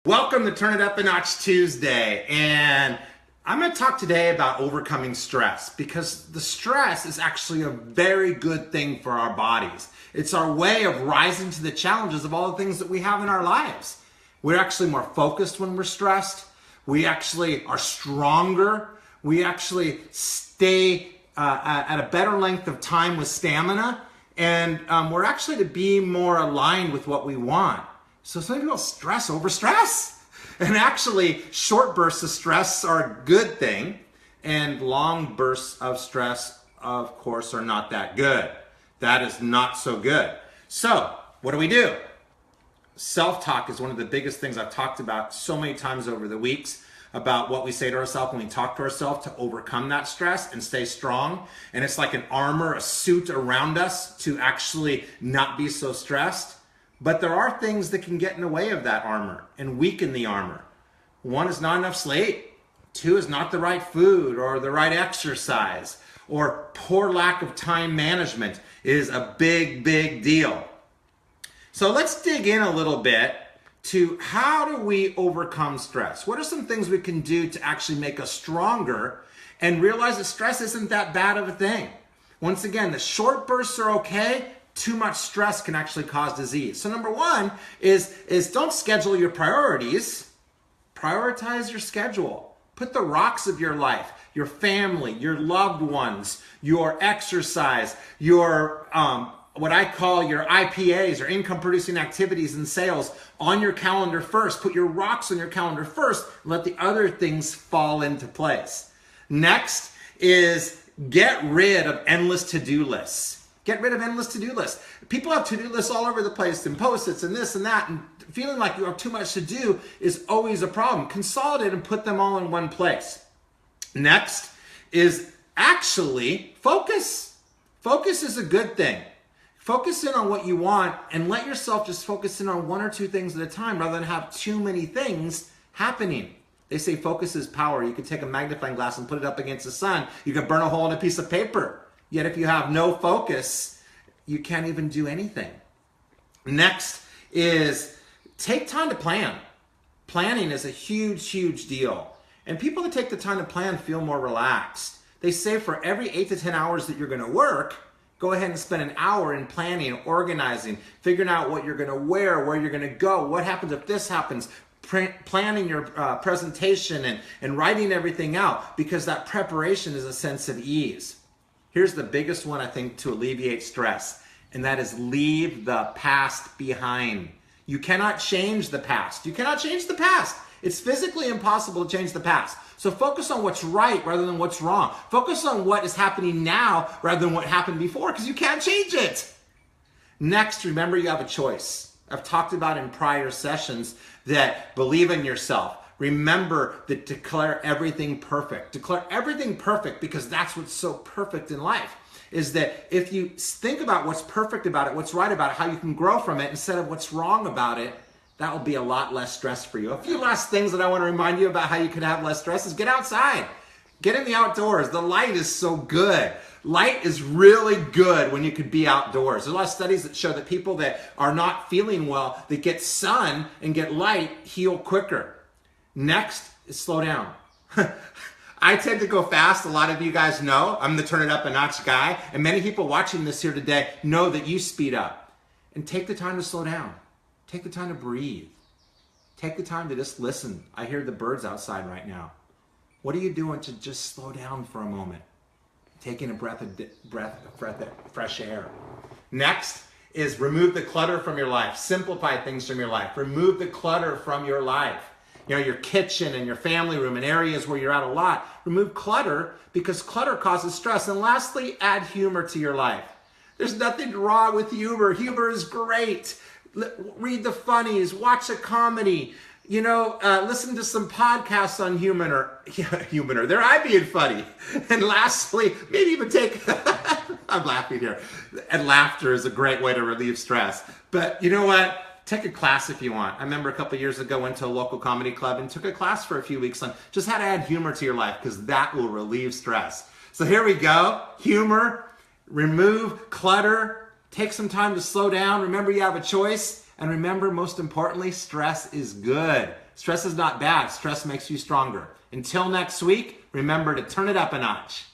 Welcome to Turn It Up a Notch Tuesday, and I'm going to talk today about overcoming stress because the stress is actually a very good thing for our bodies. It's our way of rising to the challenges of all the things that we have in our lives. We're actually more focused when we're stressed. We actually are stronger. We actually stay at a better length of time with stamina, and we're actually to be more aligned with what we want. So some people stress over stress. And actually, short bursts of stress are a good thing, and long bursts of stress, of course, are not that good. That is not so good. So, what do? Self-talk is one of the biggest things I've talked about so many times over the weeks, about what we say to ourselves when we talk to ourselves to overcome that stress and stay strong. And it's like an armor, a suit around us to actually not be so stressed. But there are things that can get in the way of that armor and weaken the armor. One is not enough sleep. Two is not the right food or the right exercise, or poor lack of time management is a big, big deal. So let's dig in a little bit to how do we overcome stress? What are some things we can do to actually make us stronger and realize that stress isn't that bad of a thing? Once again, the short bursts are okay. Too much stress can actually cause disease. So number one is don't schedule your priorities. Prioritize your schedule. Put the rocks of your life, your family, your loved ones, your exercise, your what I call your IPAs or income producing activities and sales on your calendar first. Put your rocks on your calendar first. Let the other things fall into place. Next is get rid of endless to-do lists. Get rid of endless to-do lists. People have to-do lists all over the place and Post-its and this and that, and feeling like you have too much to do is always a problem. Consolidate and put them all in one place. Next is actually focus. Focus is a good thing. Focus in on what you want and let yourself just focus in on one or two things at a time rather than have too many things happening. They say focus is power. You can take a magnifying glass and put it up against the sun. You can burn a hole in a piece of paper. Yet if you have no focus, you can't even do anything. Next is take time to plan. Planning is a huge, huge deal. And people that take the time to plan feel more relaxed. They say for every 8 to 10 hours that you're going to work, go ahead and spend an hour in planning, organizing, figuring out what you're going to wear, where you're going to go, what happens if this happens, planning your presentation and writing everything out, because that preparation is a sense of ease. Here's the biggest one, I think, to alleviate stress, and that is leave the past behind. You cannot change the past. You cannot change the past. It's physically impossible to change the past. So focus on what's right rather than what's wrong. Focus on what is happening now rather than what happened before, because you can't change it. Next, remember you have a choice. I've talked about in prior sessions that believe in yourself. Remember that declare everything perfect. Declare everything perfect, because that's what's so perfect in life, is that if you think about what's perfect about it, what's right about it, how you can grow from it instead of what's wrong about it, that will be a lot less stress for you. A few last things that I want to remind you about how you can have less stress is get outside. Get in the outdoors. The light is so good. Light is really good when you could be outdoors. There's a lot of studies that show that people that are not feeling well, that get sun and get light, heal quicker. Next is slow down. I tend to go fast. A lot of you guys know I'm the turn it up a notch guy. And many people watching this here today know that you speed up. And take the time to slow down. Take the time to breathe. Take the time to just listen. I hear the birds outside right now. What are you doing to just slow down for a moment? Taking a breath of fresh air. Next is remove the clutter from your life. Simplify things from your life. Remove the clutter from your life. You know, your kitchen and your family room and areas where you're at a lot. Remove clutter, because clutter causes stress. And lastly, add humor to your life. There's nothing wrong with humor. Humor is great. Read the funnies, watch a comedy, listen to some podcasts on humor. They're being funny. And lastly, maybe even take, I'm laughing here. And laughter is a great way to relieve stress. But you know what? Take a class if you want. I remember a couple years ago, went to a local comedy club and took a class for a few weeks on just how to add humor to your life, because that will relieve stress. So here we go. Humor, remove clutter, take some time to slow down. Remember you have a choice. And remember, most importantly, stress is good. Stress is not bad. Stress makes you stronger. Until next week, remember to turn it up a notch.